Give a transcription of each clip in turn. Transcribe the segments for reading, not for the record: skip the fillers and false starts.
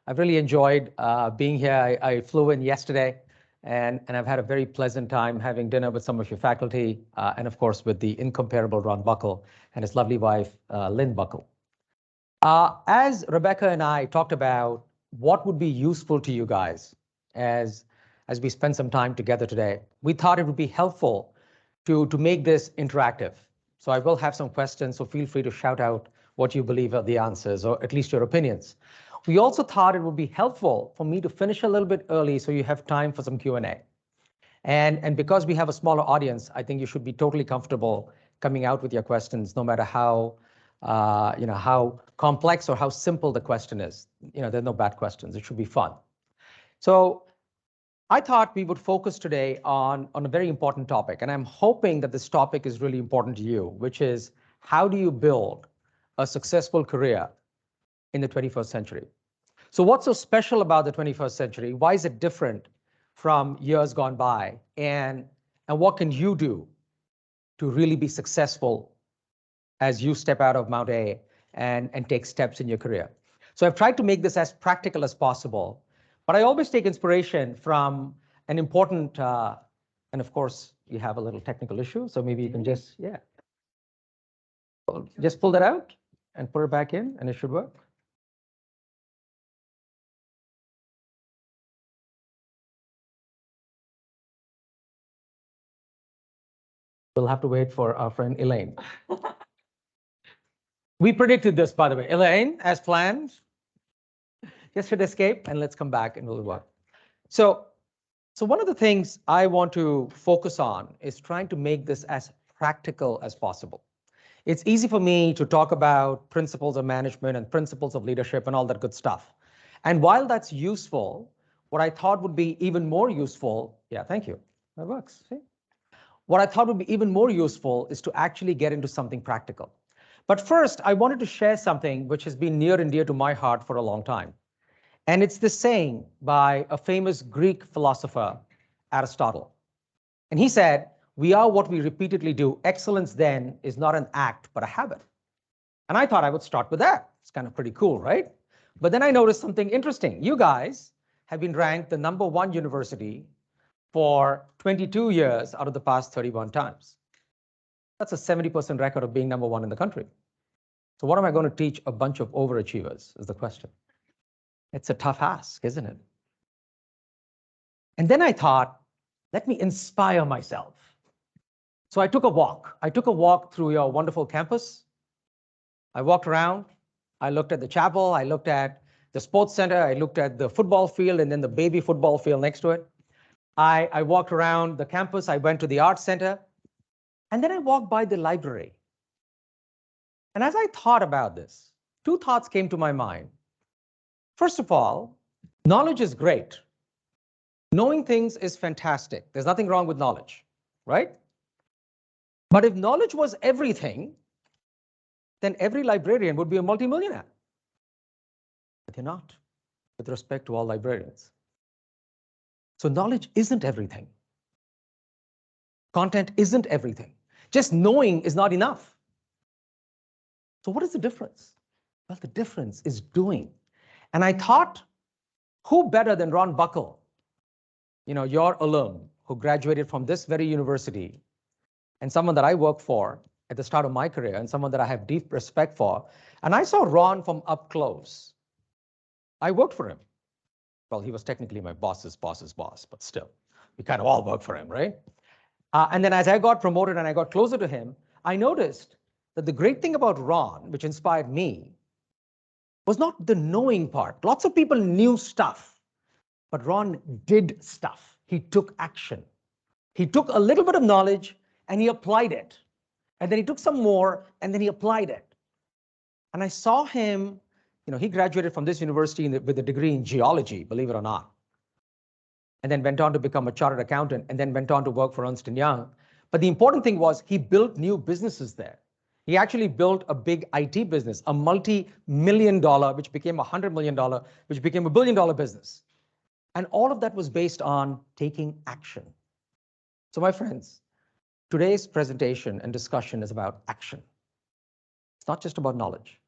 I've really enjoyed being here. I flew in yesterday, and I've had a very pleasant time having dinner with some of your faculty, and of course with the incomparable Ron Buckle and his lovely wife, Lynn Buckle. As Rebecca and I talked about what would be useful to you guys as we spend some time together today, we thought it would be helpful to make this interactive. So I will have some questions, so feel free to shout out what you believe are the answers, or at least your opinions. We also thought it would be helpful for me to finish a little bit early so you have time for some Q&A. And because we have a smaller audience, I think you should be totally comfortable coming out with your questions, no matter how how complex or how simple the question is. There are no bad questions. It should be fun. So I thought we would focus today on a very important topic, and I'm hoping that this topic is really important to you, which is how do you build a successful career in the 21st century? So what's so special about the 21st century? Why is it different from years gone by? And what can you do to really be successful as you step out of Mount A and take steps in your career? So I've tried to make this as practical as possible, but I always take inspiration from an important, and of course, you have a little technical issue, so maybe you can just pull that out and put it back in, and it should work. We'll have to wait for our friend Elaine. We predicted this, by the way. Elaine, as planned, just hit escape, and let's come back and we'll work. So one of the things I want to focus on is trying to make this as practical as possible. It's easy for me to talk about principles of management and principles of leadership and all that good stuff. And while that's useful, what I thought would be even more useful, thank you, that works, see? What I thought would be even more useful is to actually get into something practical. But first, I wanted to share something which has been near and dear to my heart for a long time. And it's this saying by a famous Greek philosopher, Aristotle. And he said, "We are what we repeatedly do. Excellence then is not an act, but a habit." And I thought I would start with that. It's kind of pretty cool, right? But then I noticed something interesting. You guys have been ranked the #1 university for 22 years out of the past 31 times. That's a 70% record of being #1 in the country. So what am I going to teach a bunch of overachievers is the question. It's a tough ask, isn't it? And then I thought, let me inspire myself. So I took a walk. I took a walk through your wonderful campus. I walked around. I looked at the chapel. I looked at the sports center. I looked at the football field and then the baby football field next to it. I walked around the campus. I went to the art center. And then I walked by the library. And as I thought about this, two thoughts came to my mind. First of all, knowledge is great. Knowing things is fantastic. There's nothing wrong with knowledge, right? But if knowledge was everything, then every librarian would be a multimillionaire. But they're not, with respect to all librarians. So knowledge isn't everything. Content isn't everything. Just knowing is not enough. So what is the difference? Well, the difference is doing. And I thought, who better than Ron Buckle, your alum who graduated from this very university, and someone that I worked for at the start of my career, and someone that I have deep respect for. And I saw Ron from up close. I worked for him. Well, he was technically my boss's boss's boss, but still, we kind of all worked for him, right? And then as I got promoted and I got closer to him, I noticed that the great thing about Ron, which inspired me, was not the knowing part. Lots of people knew stuff, but Ron did stuff. He took action. He took a little bit of knowledge and he applied it. And then he took some more and then he applied it. And I saw him, he graduated from this university with a degree in geology, believe it or not. And then went on to become a chartered accountant and then went on to work for Ernst & Young. But the important thing was he built new businesses there. He actually built a big IT business, a multi-million-dollar, which became $100 million, which became a billion-dollar business. And all of that was based on taking action. So my friends, today's presentation and discussion is about action. It's not just about knowledge.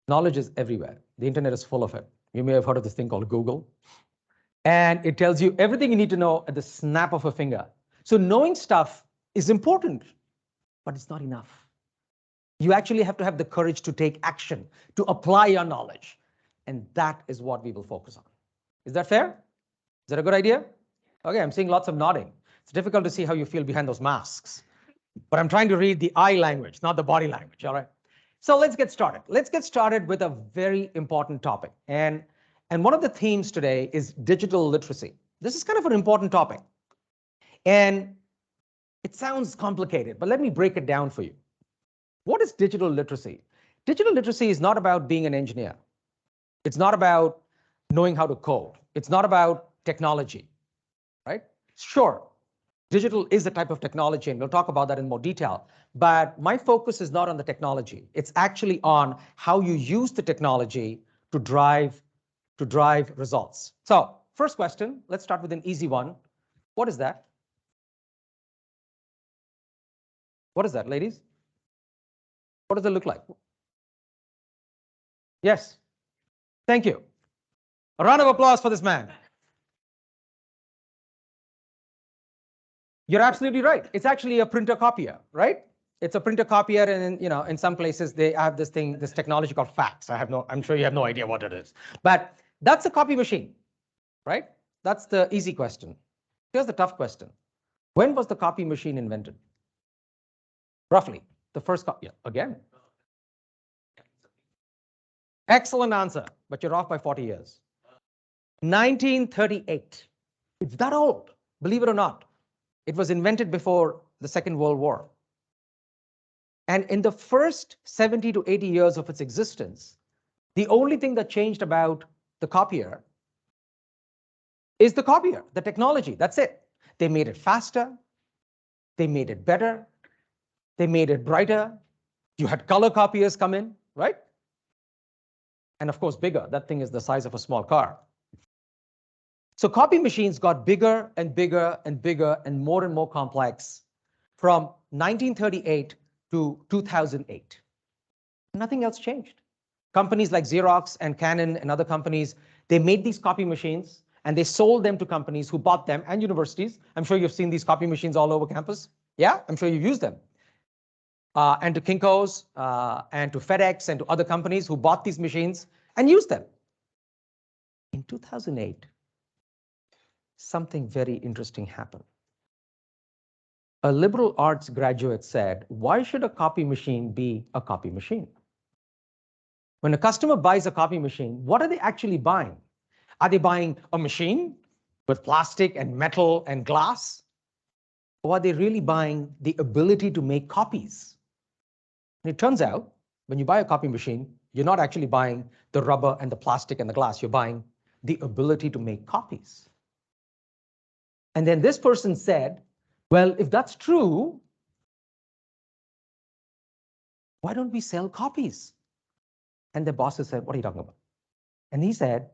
Knowledge is everywhere. The internet is full of it. You may have heard of this thing called Google. And it tells you everything you need to know at the snap of a finger. So knowing stuff is important, but it's not enough. You actually have to have the courage to take action, to apply your knowledge. And that is what we will focus on. Is that fair? Is that a good idea? Okay, I'm seeing lots of nodding. It's difficult to see how you feel behind those masks. But I'm trying to read the eye language, not the body language, all right? So let's get started. Let's get started with a very important topic. And one of the themes today is digital literacy. This is kind of an important topic. And it sounds complicated, but let me break it down for you. What is digital literacy? Digital literacy is not about being an engineer. It's not about knowing how to code. It's not about technology, right? Sure, digital is a type of technology, and we'll talk about that in more detail. But my focus is not on the technology. It's actually on how you use the technology to drive results. So first question, let's start with an easy one. What is that? What is that, ladies? What does it look like? Yes. Thank you. A round of applause for this man. You're absolutely right. It's actually a printer copier, right? It's a printer copier, and in some places they have this technology called fax. I'm sure you have no idea what it is. But that's a copy machine, right? That's the easy question. Here's the tough question. When was the copy machine invented? Roughly, the first copy. Yeah, again. Excellent answer, but you're off by 40 years. 1938. It's that old, believe it or not. It was invented before the Second World War. And in the first 70 to 80 years of its existence, the only thing that changed about the copier is the copier, the technology. That's it. They made it faster. They made it better. They made it brighter. You had color copiers come in, right? And of course, bigger. That thing is the size of a small car. So copy machines got bigger and bigger and bigger and more complex from 1938 to 2008. Nothing else changed. Companies like Xerox and Canon and other companies, they made these copy machines and they sold them to companies who bought them, and universities. I'm sure you've seen these copy machines all over campus. Yeah, I'm sure you've used them. And to Kinko's and to FedEx and to other companies who bought these machines and used them. In 2008, something very interesting happened. A liberal arts graduate said, why should a copy machine be a copy machine? When a customer buys a copy machine, what are they actually buying? Are they buying a machine with plastic and metal and glass? Or are they really buying the ability to make copies? And it turns out, when you buy a copy machine, you're not actually buying the rubber and the plastic and the glass. You're buying the ability to make copies. And then this person said, well, if that's true, why don't we sell copies? And the bosses said, what are you talking about? And he said,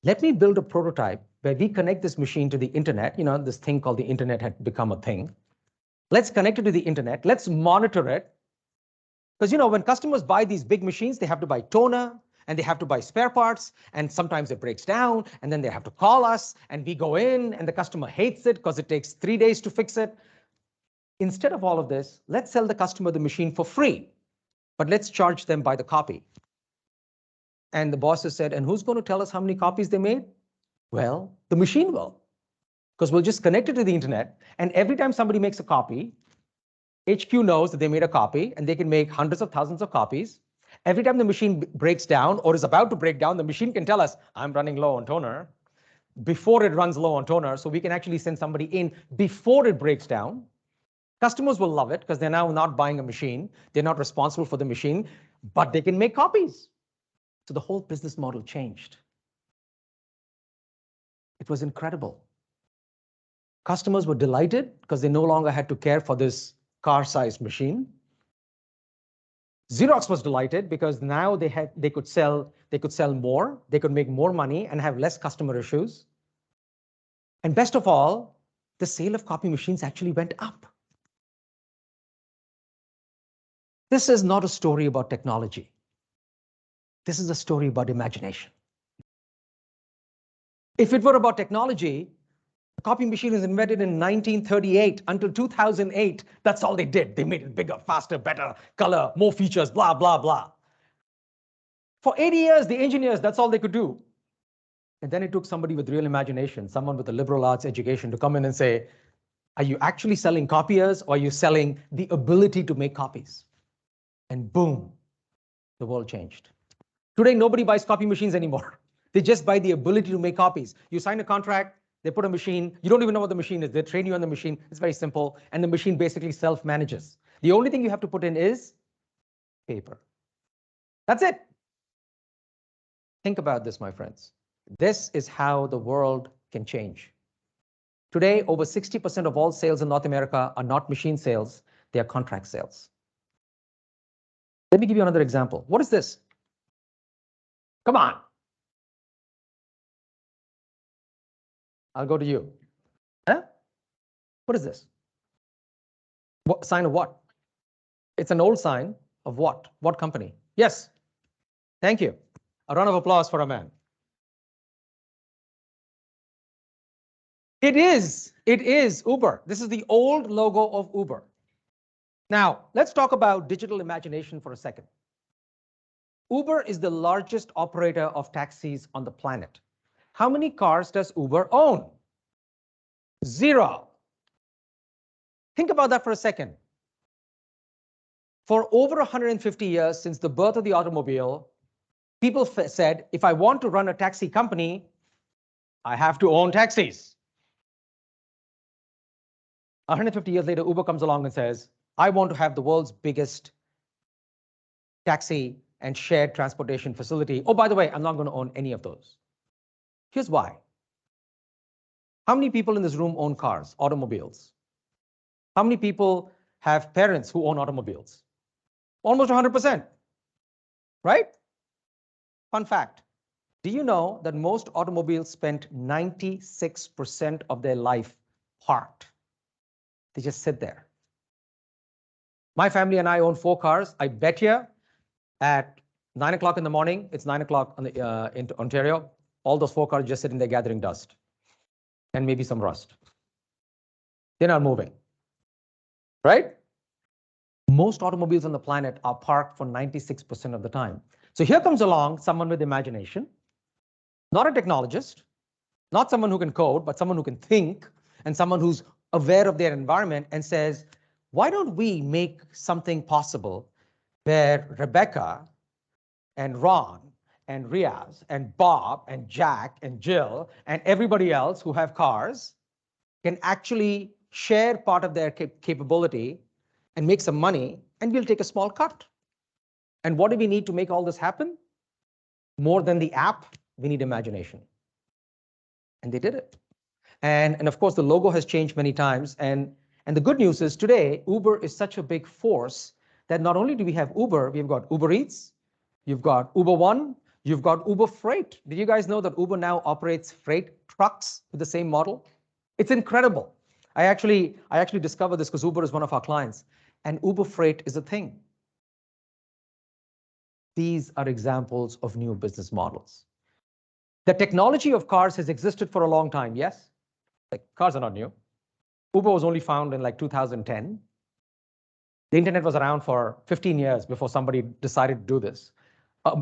let me build a prototype where we connect this machine to the internet. This thing called the internet had become a thing. Let's connect it to the internet. Let's monitor it. Because when customers buy these big machines, they have to buy toner and they have to buy spare parts, and sometimes it breaks down, and then they have to call us, and we go in, and the customer hates it because it takes 3 days to fix it. Instead of all of this, let's sell the customer the machine for free, but let's charge them by the copy. And the bosses said, and who's going to tell us how many copies they made? Well, the machine will, because we'll just connect it to the internet, and every time somebody makes a copy, HQ knows that they made a copy, and they can make hundreds of thousands of copies. Every time the machine breaks down or is about to break down, the machine can tell us, I'm running low on toner, before it runs low on toner, so we can actually send somebody in before it breaks down. Customers will love it because they're now not buying a machine. They're not responsible for the machine, but they can make copies. So the whole business model changed. It was incredible. Customers were delighted because they no longer had to care for this car-sized machine. Xerox was delighted because now they could sell more, they could make more money and have less customer issues. And best of all, the sale of copy machines actually went up. This is not a story about technology. This is a story about imagination. If it were about technology, the copy machine was invented in 1938 until 2008. That's all they did. They made it bigger, faster, better, color, more features, blah, blah, blah. For 80 years, the engineers, that's all they could do. And then it took somebody with real imagination, someone with a liberal arts education, to come in and say, are you actually selling copiers, or are you selling the ability to make copies? And boom, the world changed. Today, nobody buys copy machines anymore. They just buy the ability to make copies. You sign a contract, they put a machine, you don't even know what the machine is. They train you on the machine. It's very simple. And the machine basically self-manages. The only thing you have to put in is paper. That's it. Think about this, my friends. This is how the world can change. Today, over 60% of all sales in North America are not machine sales. They are contract sales. Let me give you another example. What is this? Come on. I'll go to you. Huh? What is this? What sign of what? It's an old sign of what? What company? Yes. Thank you. A round of applause for a man. It is Uber. This is the old logo of Uber. Now, let's talk about digital imagination for a second. Uber is the largest operator of taxis on the planet. How many cars does Uber own? 0. Think about that for a second. For over 150 years, since the birth of the automobile, people said, if I want to run a taxi company, I have to own taxis. 150 years later, Uber comes along and says, I want to have the world's biggest taxi and shared transportation facility. Oh, by the way, I'm not going to own any of those. Here's why. How many people in this room own cars, automobiles? How many people have parents who own automobiles? Almost 100%, right? Fun fact. Do you know that most automobiles spend 96% of their life parked? They just sit there. My family and I own 4 cars. I bet you at 9 o'clock in the morning, it's 9 o'clock in Ontario, all those 4 cars just sitting there gathering dust and maybe some rust. They're not moving, right? Most automobiles on the planet are parked for 96% of the time. So here comes along someone with imagination, not a technologist, not someone who can code, but someone who can think and someone who's aware of their environment, and says, why don't we make something possible where Rebecca and Ron and Riaz and Bob and Jack and Jill and everybody else who have cars can actually share part of their capability and make some money, and we'll take a small cut. And what do we need to make all this happen? More than the app, we need imagination. And they did it. And of course, the logo has changed many times. And the good news is today, Uber is such a big force that not only do we have Uber, we've got Uber Eats, you've got Uber One, you've got Uber Freight. Did you guys know that Uber now operates freight trucks with the same model? It's incredible. I actually discovered this because Uber is one of our clients, and Uber Freight is a thing. These are examples of new business models. The technology of cars has existed for a long time, yes? Like, cars are not new. Uber was only found in like 2010. The internet was around for 15 years before somebody decided to do this.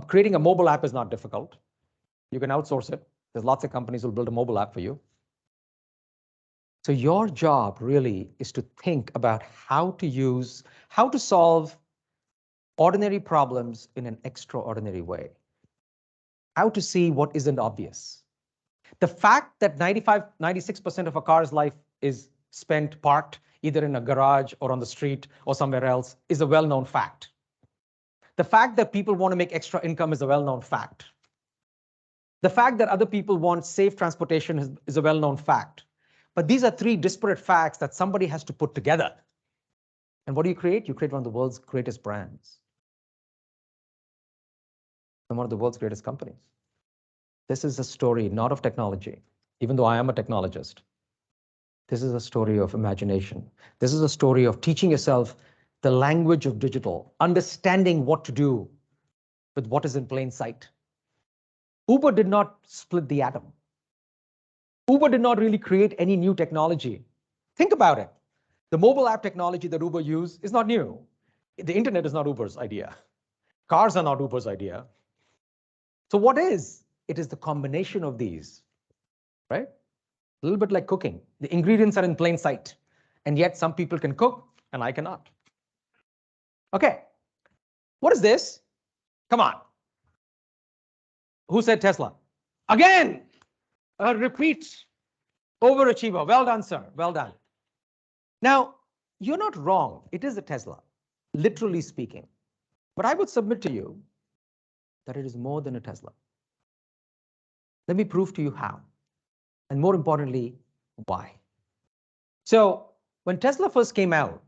Creating a mobile app is not difficult. You can outsource it. There's lots of companies who will build a mobile app for you. So your job really is to think about how to solve ordinary problems in an extraordinary way. How to see what isn't obvious. The fact that 96% of a car's life is spent parked either in a garage or on the street or somewhere else is a well-known fact. The fact that people want to make extra income is a well-known fact. The fact that other people want safe transportation is a well-known fact. But these are 3 disparate facts that somebody has to put together. And what do you create? You create one of the world's greatest brands. And one of the world's greatest companies. This is a story not of technology, even though I am a technologist. This is a story of imagination. This is a story of teaching yourself the language of digital, understanding what to do with what is in plain sight. Uber did not split the atom. Uber did not really create any new technology. Think about it. The mobile app technology that Uber used is not new. The internet is not Uber's idea. Cars are not Uber's idea. So what is? It is the combination of these, right? A little bit like cooking. The ingredients are in plain sight, and yet some people can cook and I cannot. Okay, what is this? Come on. Who said Tesla? Again, a repeat overachiever. Well done, sir. Well done. Now, you're not wrong. It is a Tesla, literally speaking. But I would submit to you that it is more than a Tesla. Let me prove to you how. And more importantly, why. So when Tesla first came out,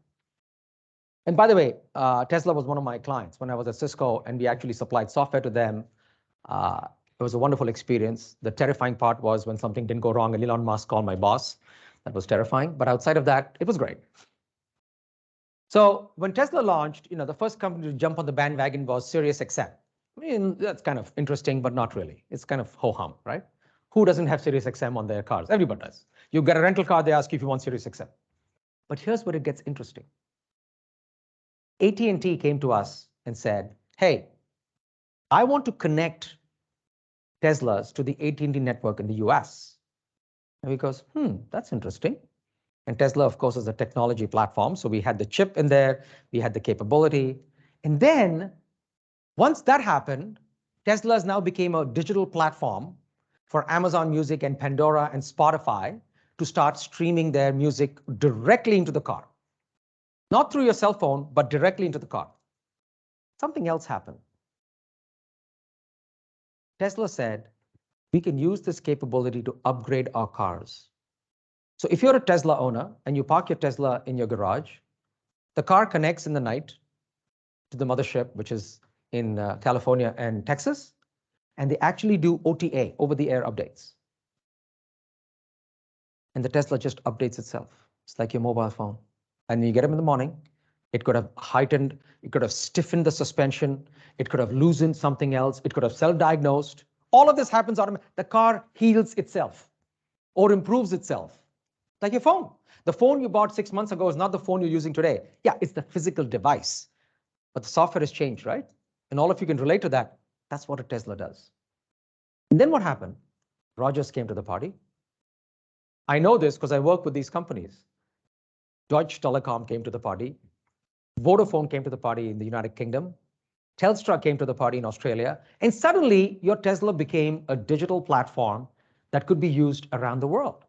and by the way, Tesla was one of my clients when I was at Cisco, and we actually supplied software to them. It was a wonderful experience. The terrifying part was when something didn't go wrong and Elon Musk called my boss. That was terrifying. But outside of that, it was great. So when Tesla launched, the first company to jump on the bandwagon was SiriusXM. I mean, that's kind of interesting, but not really. It's kind of ho-hum, right? Who doesn't have SiriusXM on their cars? Everybody does. You get a rental car, they ask you if you want SiriusXM. But here's where it gets interesting. AT&T came to us and said, hey, I want to connect Teslas to the AT&T network in the US. And we goes, that's interesting. And Tesla, of course, is a technology platform. So we had the chip in there, we had the capability. And then once that happened, Tesla's now became a digital platform for Amazon Music and Pandora and Spotify to start streaming their music directly into the car. Not through your cell phone, but directly into the car. Something else happened. Tesla said, we can use this capability to upgrade our cars. So if you're a Tesla owner and you park your Tesla in your garage, the car connects in the night to the mothership, which is in California and Texas, and they actually do OTA, over-the-air updates. And the Tesla just updates itself. It's like your mobile phone. And when you get them in the morning, it could have heightened, it could have stiffened the suspension, it could have loosened something else, it could have self-diagnosed. All of this happens automatically. The car heals itself or improves itself. Like your phone. The phone you bought 6 months ago is not the phone you're using today. Yeah, it's the physical device, but the software has changed, right? And all of you can relate to that. That's what a Tesla does. And then what happened? Rogers came to the party. I know this because I work with these companies. Deutsche Telekom came to the party. Vodafone came to the party in the United Kingdom. Telstra came to the party in Australia. And suddenly your Tesla became a digital platform that could be used around the world.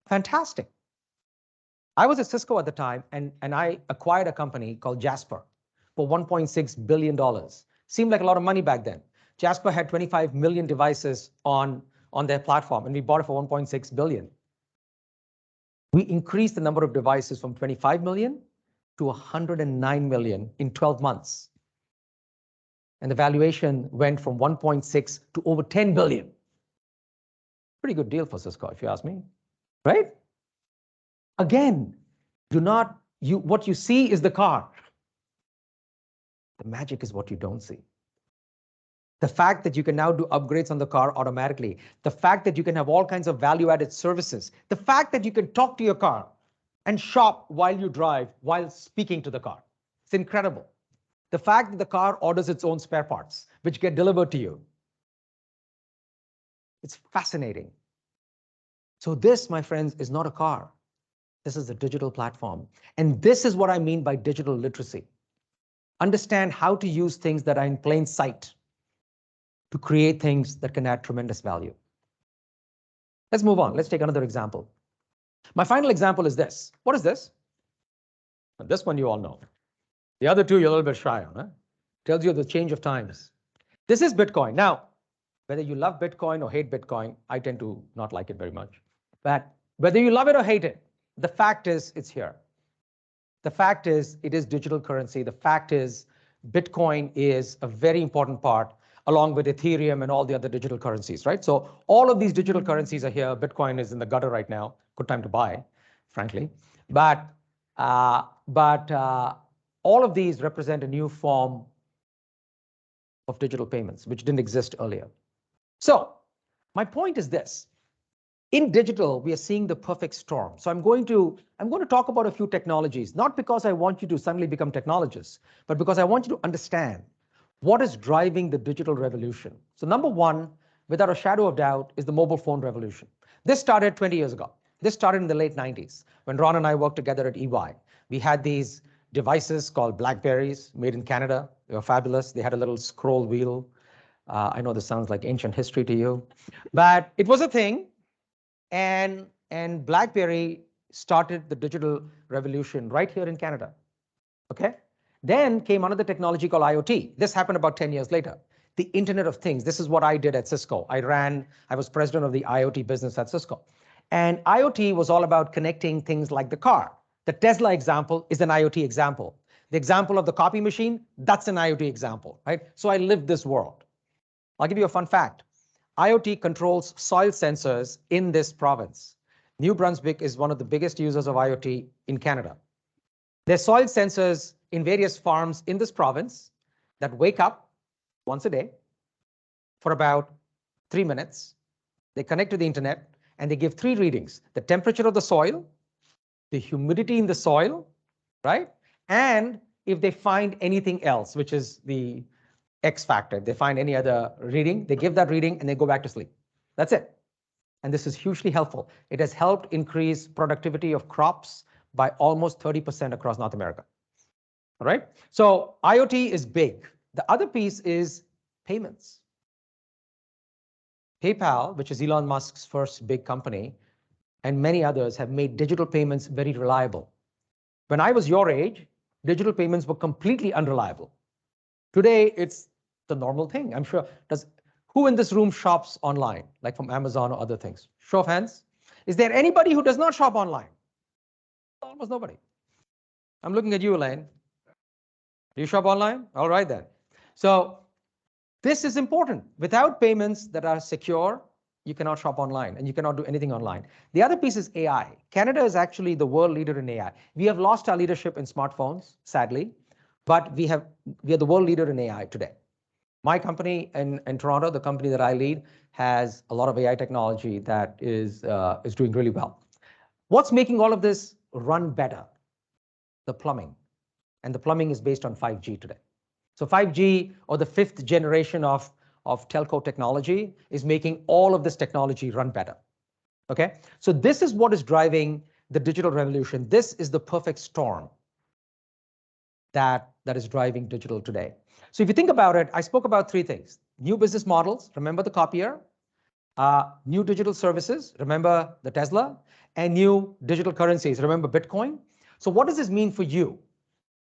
Fantastic. I was at Cisco at the time, and I acquired a company called Jasper for $1.6 billion. Seemed like a lot of money back then. Jasper had 25 million devices on their platform, and we bought it for 1.6 billion. We increased the number of devices from 25 million to 109 million in 12 months. And the valuation went from 1.6 to over 10 billion. Pretty good deal for Cisco, if you ask me, right? Again, what you see is the car. The magic is what you don't see. The fact that you can now do upgrades on the car automatically, the fact that you can have all kinds of value-added services, the fact that you can talk to your car and shop while you drive, while speaking to the car. It's incredible. The fact that the car orders its own spare parts, which get delivered to you. It's fascinating. So this, my friends, is not a car. This is a digital platform. And this is what I mean by digital literacy. Understand how to use things that are in plain sight to create things that can add tremendous value. Let's move on. Let's take another example. My final example is this. What is this? And this one you all know. The other two you're a little bit shy on. Huh? Tells you the change of times. This is Bitcoin. Now, whether you love Bitcoin or hate Bitcoin, I tend to not like it very much. But whether you love it or hate it, the fact is it's here. The fact is it is digital currency. The fact is Bitcoin is a very important part along with Ethereum and all the other digital currencies, right? So all of these digital currencies are here. Bitcoin is in the gutter right now. Good time to buy, frankly. But all of these represent a new form of digital payments, which didn't exist earlier. So my point is this. In digital, we are seeing the perfect storm. So I'm going to talk about a few technologies, not because I want you to suddenly become technologists, but because I want you to understand what is driving the digital revolution. So number one, without a shadow of doubt, is the mobile phone revolution. This started 20 years ago. This started in the late 90s when Ron and I worked together at EY. We had these devices called Blackberries made in Canada. They were fabulous. They had a little scroll wheel. I know this sounds like ancient history to you, but it was a thing. And BlackBerry started the digital revolution right here in Canada. Okay. Then came another technology called IoT. This happened about 10 years later. The Internet of Things. This is what I did at Cisco. I was president of the IoT business at Cisco. And IoT was all about connecting things like the car. The Tesla example is an IoT example. The example of the copy machine, that's an IoT example, right? So I lived this world. I'll give you a fun fact. IoT controls soil sensors in this province. New Brunswick is one of the biggest users of IoT in Canada. There's soil sensors in various farms in this province that wake up once a day for about 3 minutes. They connect to the internet and they give 3 readings: the temperature of the soil, the humidity in the soil, right? And if they find anything else, which is the X factor, they find any other reading, they give that reading and they go back to sleep. That's it. And this is hugely helpful. It has helped increase productivity of crops by almost 30% across North America. All right. So IoT is big. The other piece is payments. PayPal, which is Elon Musk's first big company, and many others have made digital payments very reliable. When I was your age, digital payments were completely unreliable. Today, it's the normal thing. I'm sure. Who in this room shops online, like from Amazon or other things? Show of hands. Is there anybody who does not shop online? Almost nobody. I'm looking at you, Elaine. Do you shop online? All right then. So this is important. Without payments that are secure, you cannot shop online and you cannot do anything online. The other piece is AI. Canada is actually the world leader in AI. We have lost our leadership in smartphones, sadly, but we are the world leader in AI today. My company in Toronto, the company that I lead, has a lot of AI technology that is doing really well. What's making all of this run better? The plumbing. And the plumbing is based on 5G today. So 5G, or the 5th generation of telco technology, is making all of this technology run better. Okay? So this is what is driving the digital revolution. This is the perfect storm that is driving digital today. So if you think about it, I spoke about 3 things. New business models, remember the copier, new digital services, remember the Tesla, and new digital currencies, remember Bitcoin. So what does this mean for you?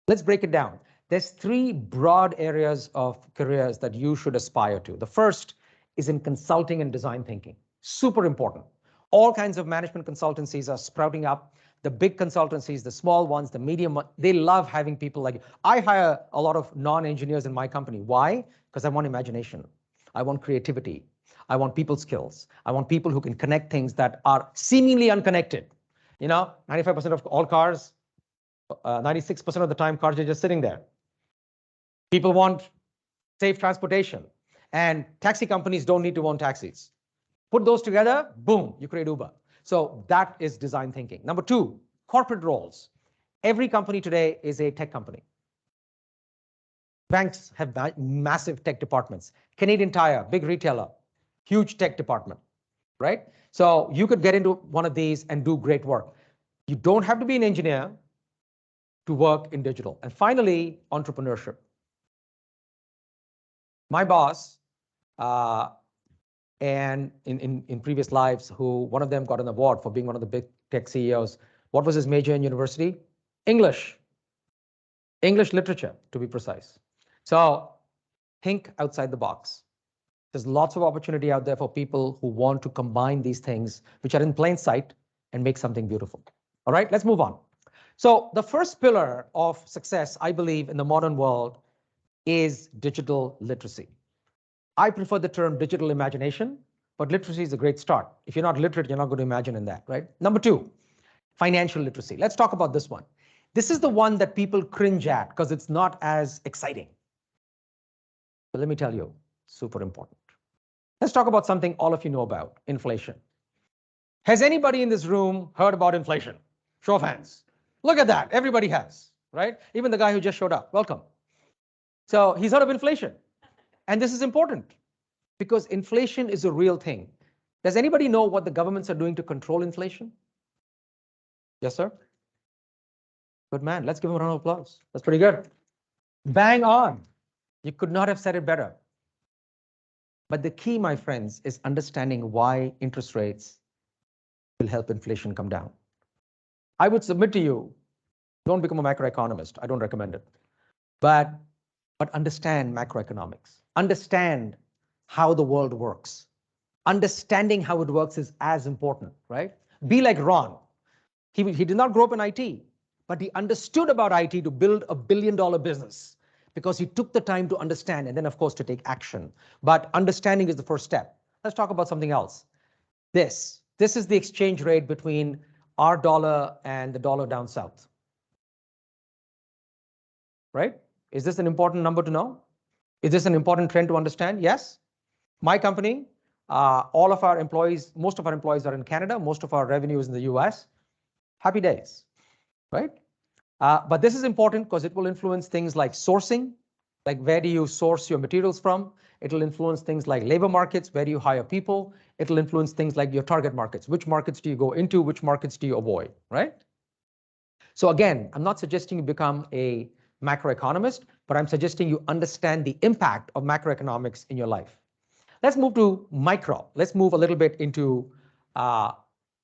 Let's break it down. There's 3 broad areas of careers that you should aspire to. The first is in consulting and design thinking. Super important. All kinds of management consultancies are sprouting up. The big consultancies, the small ones, the medium ones, they love having people like you. I hire a lot of non-engineers in my company. Why? Because I want imagination. I want creativity. I want people skills. I want people who can connect things that are seemingly unconnected. You know, 95% of all cars, 96% of the time, cars are just sitting there. People want safe transportation, and taxi companies don't need to own taxis. Put those together, boom, you create Uber. So that is design thinking. Number 2, corporate roles. Every company today is a tech company. Banks have massive tech departments. Canadian Tire, big retailer, huge tech department, right? So you could get into one of these and do great work. You don't have to be an engineer to work in digital. And finally, entrepreneurship. My boss, and in previous lives, one of them got an award for being one of the big tech CEOs. What was his major in university? English literature, to be precise. So think outside the box. There's lots of opportunity out there for people who want to combine these things, which are in plain sight, and make something beautiful. All right, let's move on. So the first pillar of success, I believe, in the modern world is digital literacy. I prefer the term digital imagination, but literacy is a great start. If you're not literate, you're not going to imagine in that, right? Number 2, financial literacy. Let's talk about this one. This is the one that people cringe at because it's not as exciting. But let me tell you, super important. Let's talk about something all of you know about, inflation. Has anybody in this room heard about inflation? Show of hands. Look at that, everybody has, right? Even the guy who just showed up, welcome. So he's heard of inflation. And this is important because inflation is a real thing. Does anybody know what the governments are doing to control inflation? Yes, sir? Good man, let's give him a round of applause. That's pretty good. Bang on. You could not have said it better. But the key, my friends, is understanding why interest rates will help inflation come down. I would submit to you, don't become a macroeconomist. I don't recommend it. But understand macroeconomics. Understand how the world works. Understanding how it works is as important, right? Be like Ron. He did not grow up in IT, but he understood about IT to build a billion-dollar business because he took the time to understand and then, of course, to take action. But understanding is the first step. Let's talk about something else. This is the exchange rate between our dollar and the dollar down south. Right? Is this an important number to know? Is this an important trend to understand? Yes. My company, all of our employees, most of our employees are in Canada. Most of our revenue is in the US. Happy days, right? But this is important because it will influence things like sourcing, like where do you source your materials from? It'll influence things like labor markets, where do you hire people? It'll influence things like your target markets. Which markets do you go into? Which markets do you avoid, right? So again, I'm not suggesting you become a macroeconomist, but I'm suggesting you understand the impact of macroeconomics in your life. Let's move to micro. Let's move a little bit into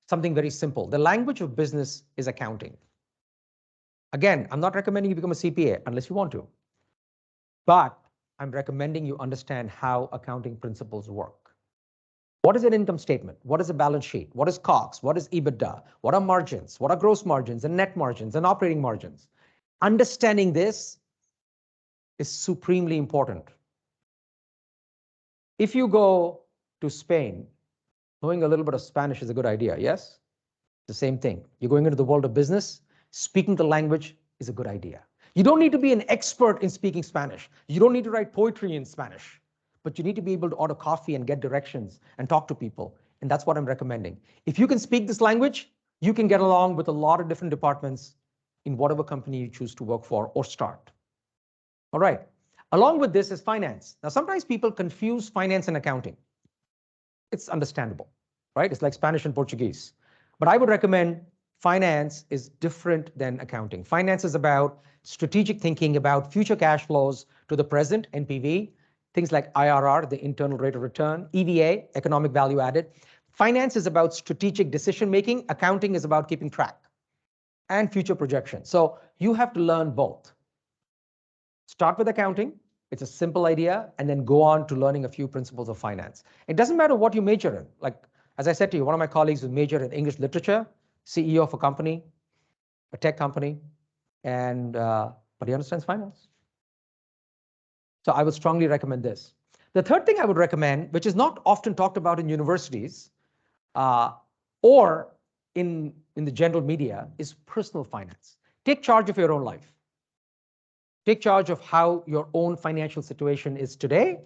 something very simple. The language of business is accounting. Again, I'm not recommending you become a CPA unless you want to, but I'm recommending you understand how accounting principles work. What is an income statement? What is a balance sheet? What is COGS? What is EBITDA? What are margins? What are gross margins and net margins and operating margins? Understanding this is supremely important. If you go to Spain, knowing a little bit of Spanish is a good idea, yes? The same thing. You're going into the world of business, speaking the language is a good idea. You don't need to be an expert in speaking Spanish. You don't need to write poetry in Spanish, but you need to be able to order coffee and get directions and talk to people. And that's what I'm recommending. If you can speak this language, you can get along with a lot of different departments in whatever company you choose to work for or start. All right. Along with this is finance. Now, sometimes people confuse finance and accounting. It's understandable, right? It's like Spanish and Portuguese. But I would recommend finance is different than accounting. Finance is about strategic thinking about future cash flows to the present, NPV, things like IRR, the internal rate of return, EVA, economic value added. Finance is about strategic decision making. Accounting is about keeping track and future projection. So you have to learn both. Start with accounting. It's a simple idea, and then go on to learning a few principles of finance. It doesn't matter what you major in. Like, as I said to you, one of my colleagues who majored in English literature, CEO of a company, a tech company, and but he understands finance. So I would strongly recommend this. The third thing I would recommend, which is not often talked about in universities or in the general media, is personal finance. Take charge of your own life. Take charge of how your own financial situation is today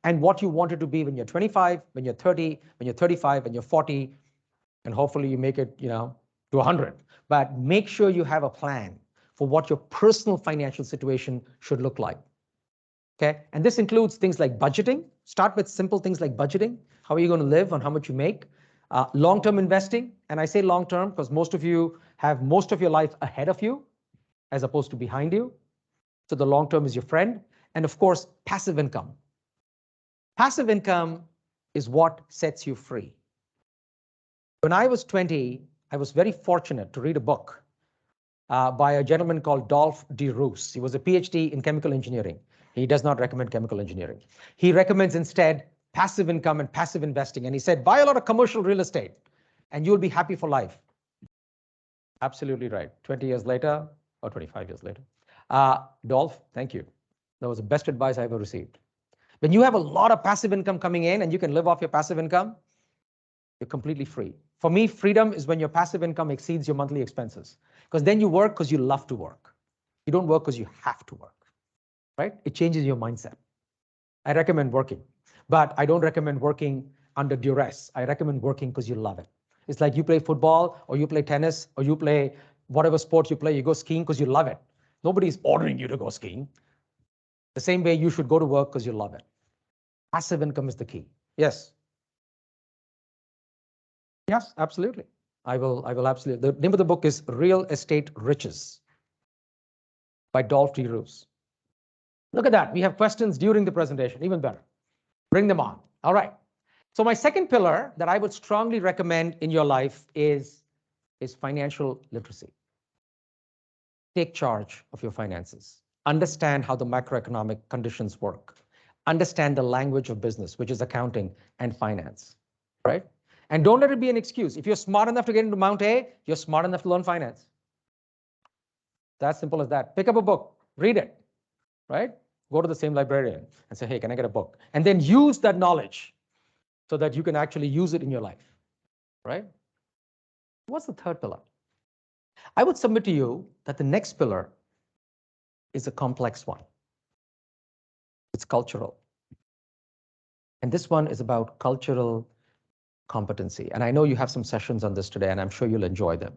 and what you want it to be when you're 25, when you're 30, when you're 35, when you're 40, and hopefully you make it, to 100. But make sure you have a plan for what your personal financial situation should look like. Okay, and this includes things like budgeting. Start with simple things like budgeting. How are you going to live on how much you make? Long-term investing, and I say long-term because most of you have most of your life ahead of you as opposed to behind you. So the long term is your friend. And of course, passive income. Passive income is what sets you free. When I was 20, I was very fortunate to read a book by a gentleman called Dolph D. Roos. He was a PhD in chemical engineering. He does not recommend chemical engineering. He recommends instead passive income and passive investing. And he said, buy a lot of commercial real estate and you'll be happy for life. Absolutely right. 20 years later, or 25 years later. Dolph, thank you. That was the best advice I ever received. When you have a lot of passive income coming in and you can live off your passive income, you're completely free. For me, freedom is when your passive income exceeds your monthly expenses. Because then you work because you love to work. You don't work because you have to work, right? It changes your mindset. I recommend working, but I don't recommend working under duress. I recommend working because you love it. It's like you play football or you play tennis or you play whatever sport you play, you go skiing because you love it. Nobody's ordering you to go skiing. The same way you should go to work because you love it. Passive income is the key. Yes. Yes, absolutely. I will absolutely. The name of the book is Real Estate Riches by Dolph D. Roos. Look at that. We have questions during the presentation, even better. Bring them on. All right. So my second pillar that I would strongly recommend in your life is financial literacy. Take charge of your finances. Understand how the macroeconomic conditions work. Understand the language of business, which is accounting and finance, right? And don't let it be an excuse. If you're smart enough to get into Mount A, you're smart enough to learn finance. That's simple as that. Pick up a book, read it, right? Go to the same librarian and say, hey, can I get a book? And then use that knowledge so that you can actually use it in your life, right? What's the third pillar? I would submit to you that the next pillar is a complex one. It's cultural. And this one is about cultural competency. And I know you have some sessions on this today, and I'm sure you'll enjoy them.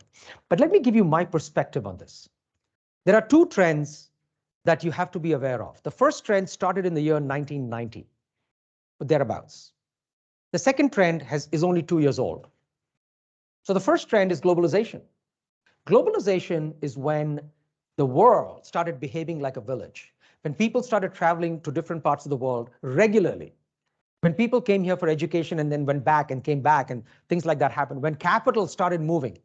But let me give you my perspective on this. There are two trends that you have to be aware of. The first trend started in the year 1990, or thereabouts. The second trend is only 2 years old. So the first trend is globalization. Globalization is when the world started behaving like a village, when people started traveling to different parts of the world regularly, when people came here for education and then went back and came back and things like that happened, when capital started moving.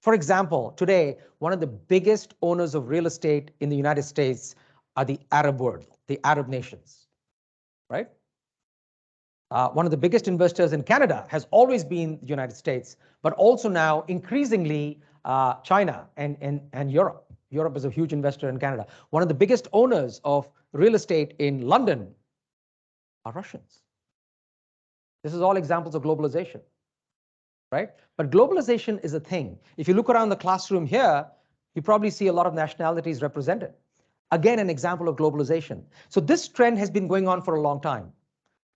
For example, today, one of the biggest owners of real estate in the United States are the Arab world, the Arab nations, right? One of the biggest investors in Canada has always been the United States, but also now increasingly China and Europe. Europe is a huge investor in Canada. One of the biggest owners of real estate in London are Russians. This is all examples of globalization, right? But globalization is a thing. If you look around the classroom here, you probably see a lot of nationalities represented. Again, an example of globalization. So this trend has been going on for a long time.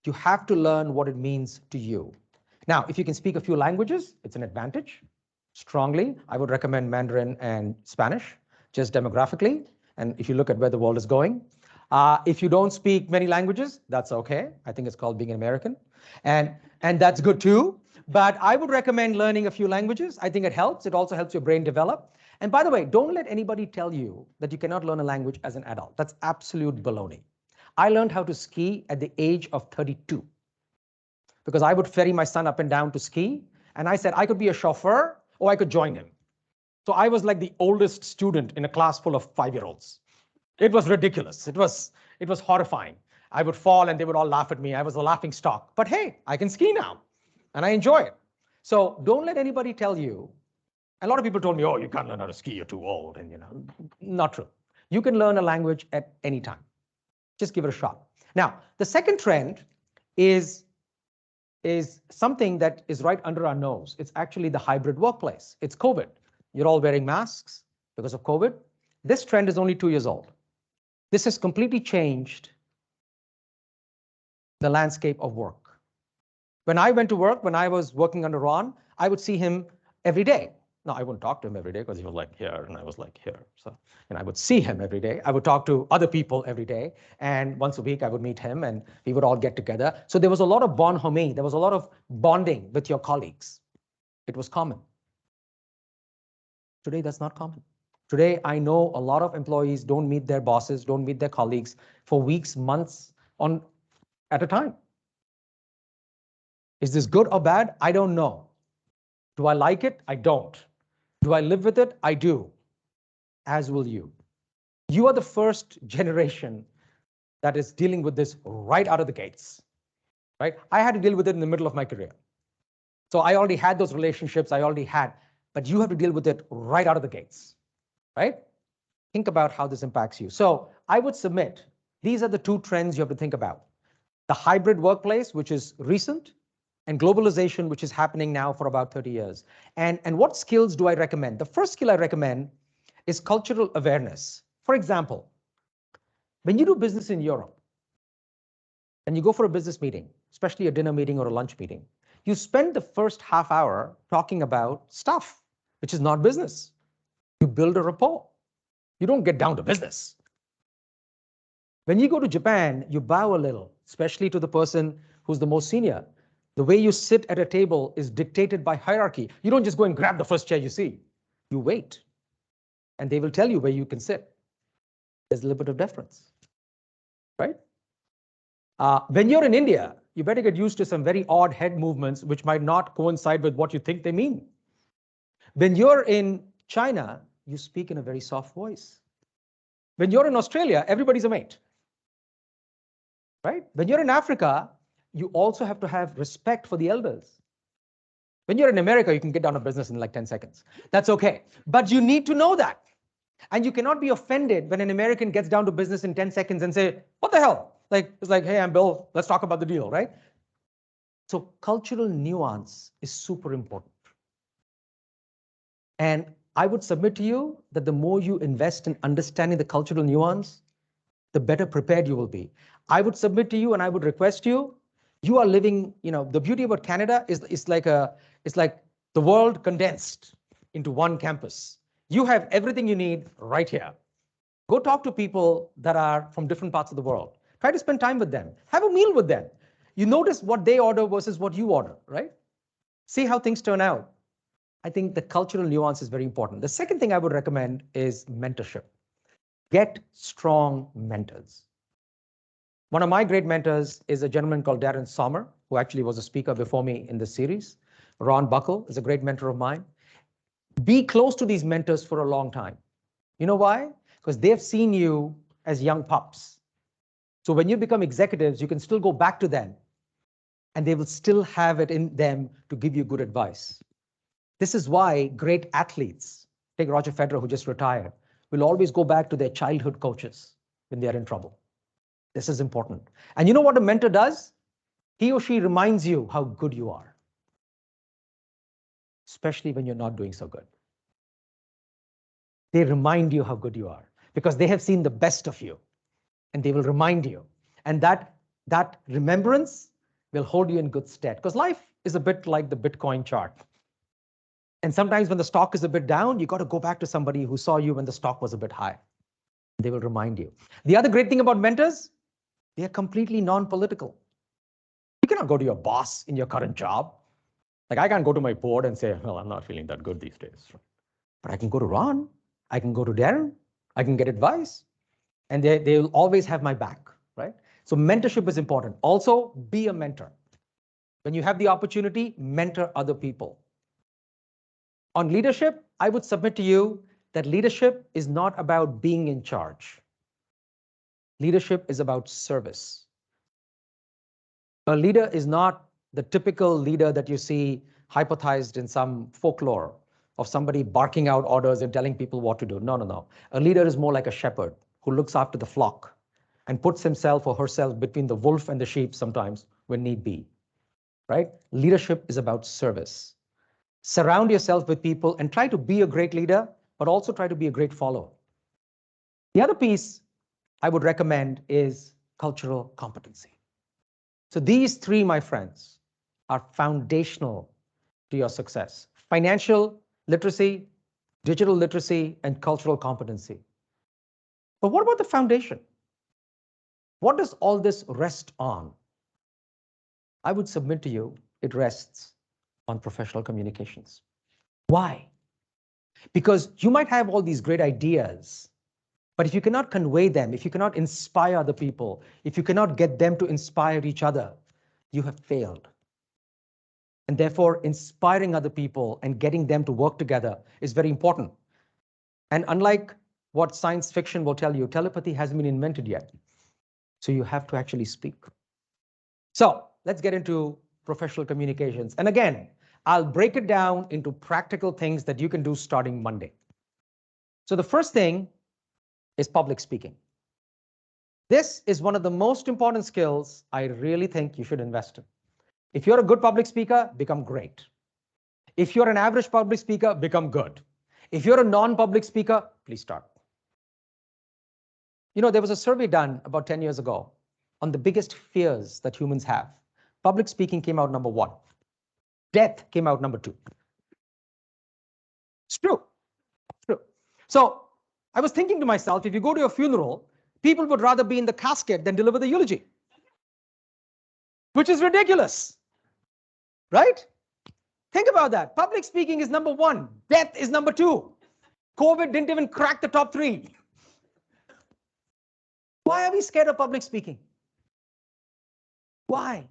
You have to learn what it means to you. Now, if you can speak a few languages, it's an advantage. Strongly, I would recommend Mandarin and Spanish, just demographically. And if you look at where the world is going, if you don't speak many languages, that's okay. I think it's called being an American. And that's good too. But I would recommend learning a few languages. I think it helps. It also helps your brain develop. And by the way, don't let anybody tell you that you cannot learn a language as an adult. That's absolute baloney. I learned how to ski at the age of 32 because I would ferry my son up and down to ski. And I said I could be a chauffeur or I could join him. So I was like the oldest student in a class full of 5-year-olds. It was ridiculous. It was horrifying. I would fall and they would all laugh at me. I was a laughing stock. But hey, I can ski now and I enjoy it. So don't let anybody tell you. A lot of people told me, oh, you can't learn how to ski, you're too old. And not true. You can learn a language at any time. Just give it a shot. Now, the second trend is something that is right under our nose. It's actually the hybrid workplace. It's COVID. You're all wearing masks because of COVID. This trend is only 2 years old. This has completely changed the landscape of work. When I went to work, when I was working under Ron, I would see him every day. No, I wouldn't talk to him every day because he was like here and I was like here. So, and I would see him every day. I would talk to other people every day. And once a week I would meet him and we would all get together. So there was a lot of bonhomie. There was a lot of bonding with your colleagues. It was common. Today, that's not common. Today, I know a lot of employees don't meet their bosses, don't meet their colleagues for weeks, months at a time. Is this good or bad? I don't know. Do I like it? I don't. Do I live with it? I do. As will you. You are the first generation that is dealing with this right out of the gates, right? I had to deal with it in the middle of my career. So I already had those relationships, but you have to deal with it right out of the gates, right? Think about how this impacts you. So I would submit, these are the two trends you have to think about. The hybrid workplace, which is recent, and globalization, which is happening now for about 30 years. And what skills do I recommend? The first skill I recommend is cultural awareness. For example, when you do business in Europe, and you go for a business meeting, especially a dinner meeting or a lunch meeting, you spend the first half hour talking about stuff, which is not business. You build a rapport. You don't get down to business. When you go to Japan, you bow a little, especially to the person who's the most senior. The way you sit at a table is dictated by hierarchy. You don't just go and grab the first chair you see. You wait, and they will tell you where you can sit. There's a little bit of deference, right? When you're in India, you better get used to some very odd head movements which might not coincide with what you think they mean. When you're in China, you speak in a very soft voice. When you're in Australia, everybody's a mate, right? When you're in Africa, you also have to have respect for the elders. When you're in America, you can get down to business in like 10 seconds. That's okay. But you need to know that. And you cannot be offended when an American gets down to business in 10 seconds and say, what the hell? Like, it's like, hey, I'm Bill, let's talk about the deal, right? So cultural nuance is super important. And I would submit to you that the more you invest in understanding the cultural nuance, the better prepared you will be. I would submit to you and I would request you, you are living, the beauty about Canada is it's like the world condensed into one campus. You have everything you need right here. Go talk to people that are from different parts of the world. Try to spend time with them. Have a meal with them. You notice what they order versus what you order, right? See how things turn out. I think the cultural nuance is very important. The second thing I would recommend is mentorship. Get strong mentors. One of my great mentors is a gentleman called Darren Sommer, who actually was a speaker before me in this series. Ron Buckle is a great mentor of mine. Be close to these mentors for a long time. You know why? Because they've seen you as young pups. So when you become executives, you can still go back to them and they will still have it in them to give you good advice. This is why great athletes, take Roger Federer, who just retired, will always go back to their childhood coaches when they're in trouble. This is important. And you know what a mentor does? He or she reminds you how good you are, especially when you're not doing so good. They remind you how good you are because they have seen the best of you and they will remind you. And that remembrance will hold you in good stead because life is a bit like the Bitcoin chart. And sometimes when the stock is a bit down, you got to go back to somebody who saw you when the stock was a bit high. They will remind you. The other great thing about mentors, they are completely non-political. You cannot go to your boss in your current job. Like I can't go to my board and say, well, I'm not feeling that good these days. But I can go to Ron, I can go to Darren, I can get advice, and they will always have my back, right? So mentorship is important. Also, be a mentor. When you have the opportunity, mentor other people. On leadership, I would submit to you that leadership is not about being in charge. Leadership is about service. A leader is not the typical leader that you see hypothesized in some folklore of somebody barking out orders and telling people what to do. No, no, no. A leader is more like a shepherd who looks after the flock and puts himself or herself between the wolf and the sheep sometimes when need be, right? Leadership is about service. Surround yourself with people and try to be a great leader, but also try to be a great follower. The other piece I would recommend is cultural competency. So these three, my friends, are foundational to your success. Financial literacy, digital literacy, and cultural competency. But what about the foundation? What does all this rest on? I would submit to you, it rests on professional communications. Why? Because you might have all these great ideas, but if you cannot convey them, if you cannot inspire other people, if you cannot get them to inspire each other, you have failed. And therefore, inspiring other people and getting them to work together is very important. And unlike what science fiction will tell you, telepathy hasn't been invented yet. So you have to actually speak. So let's get into professional communications. And again, I'll break it down into practical things that you can do starting Monday. So the first thing is public speaking. This is one of the most important skills I really think you should invest in. If you're a good public speaker, become great. If you're an average public speaker, become good. If you're a non-public speaker, please start. There was a survey done about 10 years ago on the biggest fears that humans have, public speaking came out number 1. Death came out number 2. It's true. It's true. So I was thinking to myself, if you go to a funeral, people would rather be in the casket than deliver the eulogy, which is ridiculous, right? Think about that. Public speaking is number 1. Death is number 2. COVID didn't even crack the top 3. Why are we scared of public speaking? Why?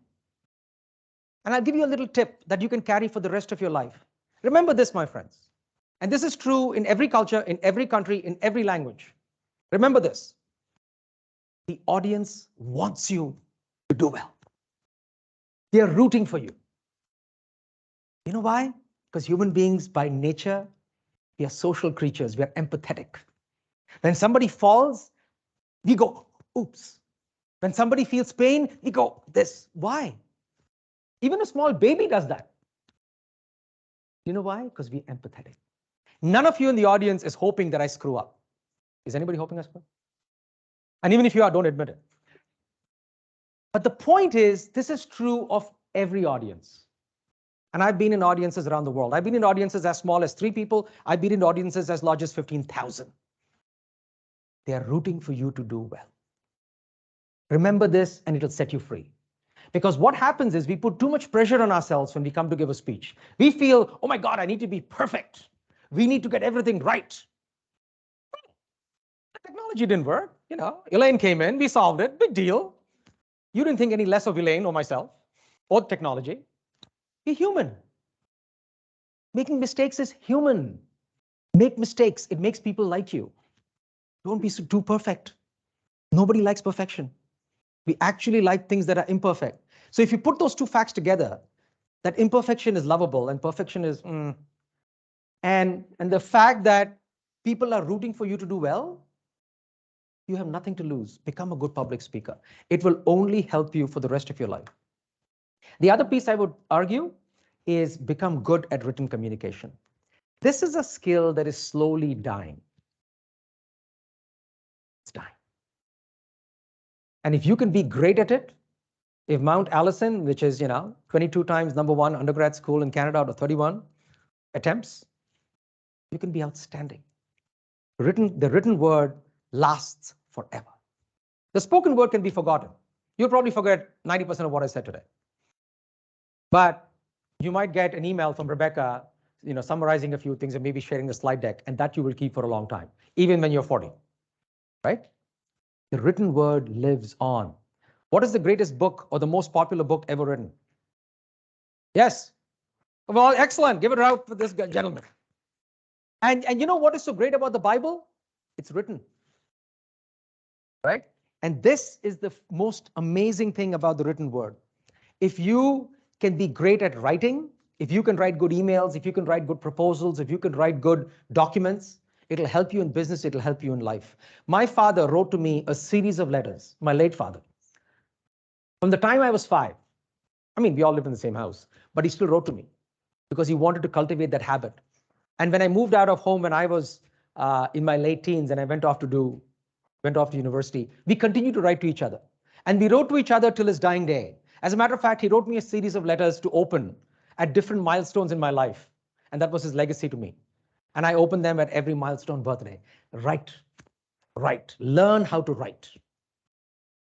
And I'll give you a little tip that you can carry for the rest of your life. Remember this, my friends. And this is true in every culture, in every country, in every language. Remember this. The audience wants you to do well. They are rooting for you. You know why? Because human beings by nature, we are social creatures. We are empathetic. When somebody falls, we go, oops. When somebody feels pain, we go, this. Why? Even a small baby does that. You know why? Because we're empathetic. None of you in the audience is hoping that I screw up. Is anybody hoping I screw up? And even if you are, don't admit it. But the point is, this is true of every audience. And I've been in audiences around the world. I've been in audiences as small as 3 people. I've been in audiences as large as 15,000. They are rooting for you to do well. Remember this and it'll set you free. Because what happens is we put too much pressure on ourselves when we come to give a speech. We feel, oh my God, I need to be perfect. We need to get everything right. The technology didn't work. You know, Elaine came in, we solved it, big deal. You didn't think any less of Elaine or myself or technology. Be human. Making mistakes is human. Make mistakes. It makes people like you. Don't be too perfect. Nobody likes perfection. We actually like things that are imperfect. So if you put those 2 facts together, that imperfection is lovable and perfection is and the fact that people are rooting for you to do well, you have nothing to lose. Become a good public speaker. It will only help you for the rest of your life. The other piece I would argue is become good at written communication. This is a skill that is slowly dying. It's dying. And if you can be great at it, if Mount Allison, which is, 22 times #1 undergrad school in Canada out of 31 attempts, you can be outstanding. The written word lasts forever. The spoken word can be forgotten. You'll probably forget 90% of what I said today. But you might get an email from Rebecca, summarizing a few things and maybe sharing a slide deck, and that you will keep for a long time, even when you're 40, right? The written word lives on. What is the greatest book or the most popular book ever written? Yes. Well, excellent. Give it out for this gentleman. And you know what is so great about the Bible? It's written, right? And this is the most amazing thing about the written word. If you can be great at writing, if you can write good emails, if you can write good proposals, if you can write good documents, it'll help you in business, it'll help you in life. My father wrote to me a series of letters, my late father. From the time I was 5, we all lived in the same house, but he still wrote to me because he wanted to cultivate that habit. And when I moved out of home when I was in my late teens and I went off to university, we continued to write to each other. And we wrote to each other till his dying day. As a matter of fact, he wrote me a series of letters to open at different milestones in my life. And that was his legacy to me. And I opened them at every milestone birthday. Write. Learn how to write.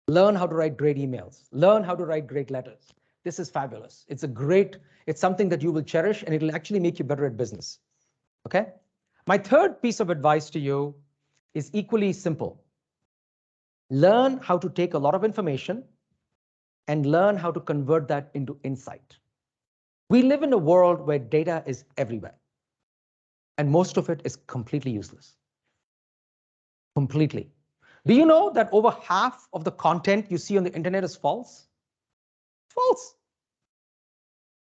Learn how to write great emails. Learn how to write great letters. This is fabulous. It's something that you will cherish and it'll actually make you better at business. Okay? My third piece of advice to you is equally simple. Learn how to take a lot of information and learn how to convert that into insight. We live in a world where data is everywhere. And most of it is completely useless. Completely. Do you know that over half of the content you see on the internet is false? False.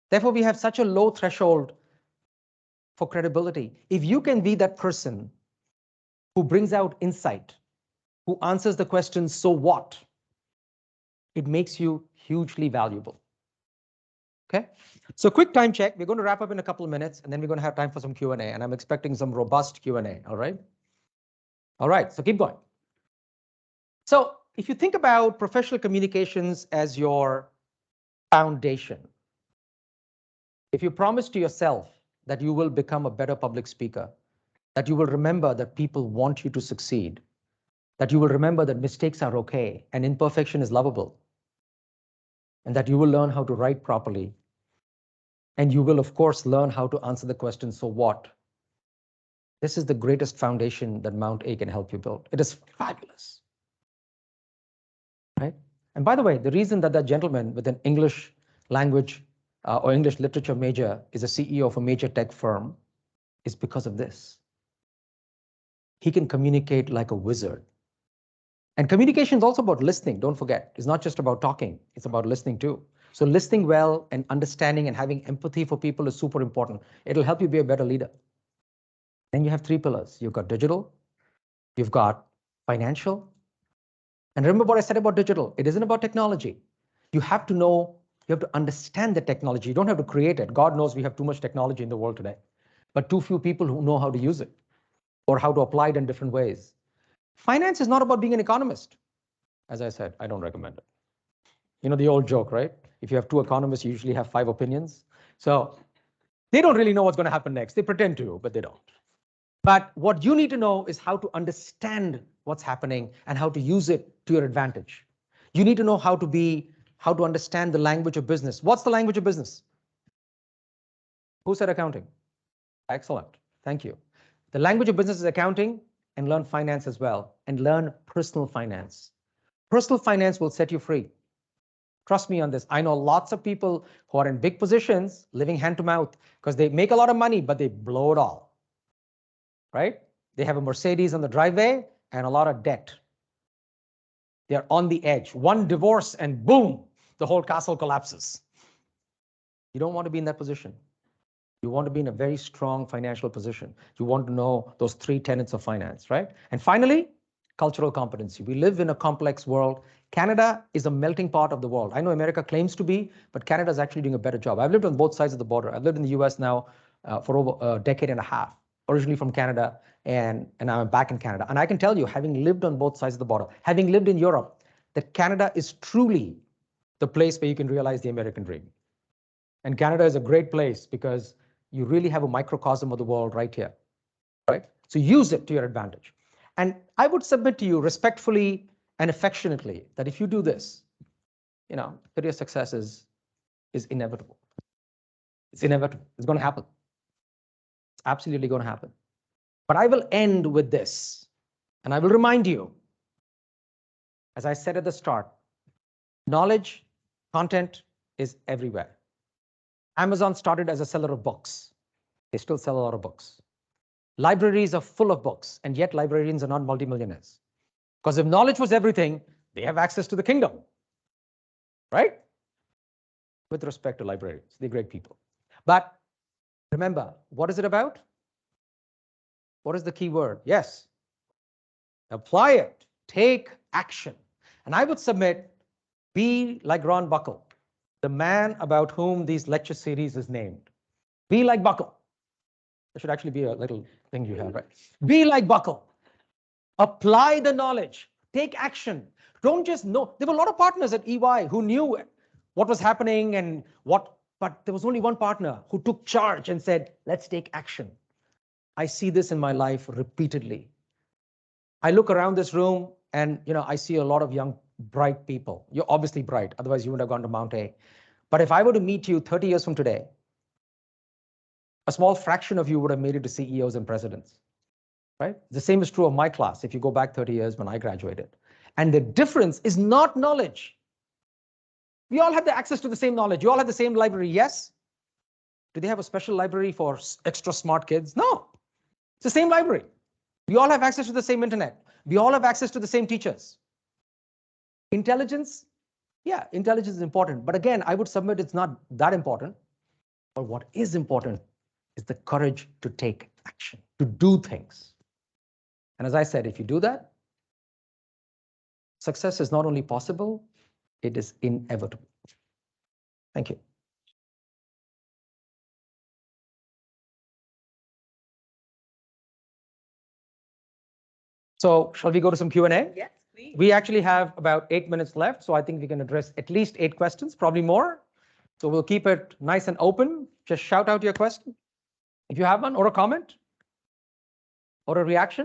Therefore, we have such a low threshold for credibility. If you can be that person who brings out insight, who answers the question, so what? It makes you hugely valuable. Okay? So quick time check. We're going to wrap up in a couple of minutes, and then we're going to have time for some Q&A, and I'm expecting some robust Q&A, all right? All right, so keep going. So if you think about professional communications as your foundation, if you promise to yourself that you will become a better public speaker, that you will remember that people want you to succeed, that you will remember that mistakes are okay and imperfection is lovable, and that you will learn how to write properly, and you will, of course, learn how to answer the question, so what? This is the greatest foundation that Mount A can help you build. It is fabulous, right? And by the way, the reason that that gentleman with an English language or English literature major is a CEO of a major tech firm is because of this. He can communicate like a wizard. And communication is also about listening. Don't forget, it's not just about talking. It's about listening too. So listening well and understanding and having empathy for people is super important. It'll help you be a better leader. Then you have three pillars. You've got digital, you've got financial. And remember what I said about digital. It isn't about technology. You have to know, you have to understand the technology. You don't have to create it. God knows we have too much technology in the world today, but too few people who know how to use it or how to apply it in different ways. Finance is not about being an economist. As I said, I don't recommend it. You know the old joke, right? If you have two economists, you usually have 5 opinions. So they don't really know what's going to happen next. They pretend to, but they don't. But what you need to know is how to understand what's happening and how to use it to your advantage. You need to know how to understand the language of business. What's the language of business? Who said accounting? Excellent. Thank you. The language of business is accounting, and learn finance as well, and learn personal finance. Personal finance will set you free. Trust me on this. I know lots of people who are in big positions living hand to mouth because they make a lot of money, but they blow it all, right? They have a Mercedes on the driveway and a lot of debt. They're on the edge. One divorce and boom, the whole castle collapses. You don't want to be in that position. You want to be in a very strong financial position. You want to know those 3 tenets of finance, right? And finally, cultural competency. We live in a complex world. Canada is a melting pot of the world. I know America claims to be, but Canada is actually doing a better job. I've lived on both sides of the border. I've lived in the US now for over a decade and a half, originally from Canada, and I'm back in Canada. And I can tell you, having lived on both sides of the border, having lived in Europe, that Canada is truly the place where you can realize the American dream. And Canada is a great place because you really have a microcosm of the world right here, right? So use it to your advantage. And I would submit to you respectfully and affectionately that if you do this, career success is inevitable. It's inevitable. It's going to happen. It's absolutely going to happen. But I will end with this, and I will remind you, as I said at the start, knowledge, content is everywhere. Amazon started as a seller of books. They still sell a lot of books. Libraries are full of books, and yet librarians are not multimillionaires. Because if knowledge was everything, they have access to the kingdom, right? With respect to librarians, they're great people. But remember, what is it about? What is the key word? Yes. Apply it. Take action. And I would submit, be like Ron Buckle, the man about whom these lecture series is named. Be like Buckle. There should actually be a little thing you have, right? Be like Buckle. Apply the knowledge. Take action. Don't just know. There were a lot of partners at EY who knew what was happening and but there was only one partner who took charge and said, let's take action. I see this in my life repeatedly. I look around this room and I see a lot of young, bright people. You're obviously bright, otherwise you wouldn't have gone to Mount A. But if I were to meet you 30 years from today, a small fraction of you would have made it to CEOs and presidents, right? The same is true of my class if you go back 30 years when I graduated. And the difference is not knowledge. We all have the access to the same knowledge. You all have the same library, yes? Do they have a special library for extra smart kids? No, it's the same library. We all have access to the same internet. We all have access to the same teachers. Intelligence, yeah, intelligence is important. But again, I would submit it's not that important. But what is important is the courage to take action, to do things. And as I said, if you do that, success is not only possible, it is inevitable. Thank you. So shall we go to some Q&A? Yes. We actually have about 8 minutes left, so I think we can address at least 8 questions, probably more. So we'll keep it nice and open. Just shout out your question if you have one, or a comment, or a reaction.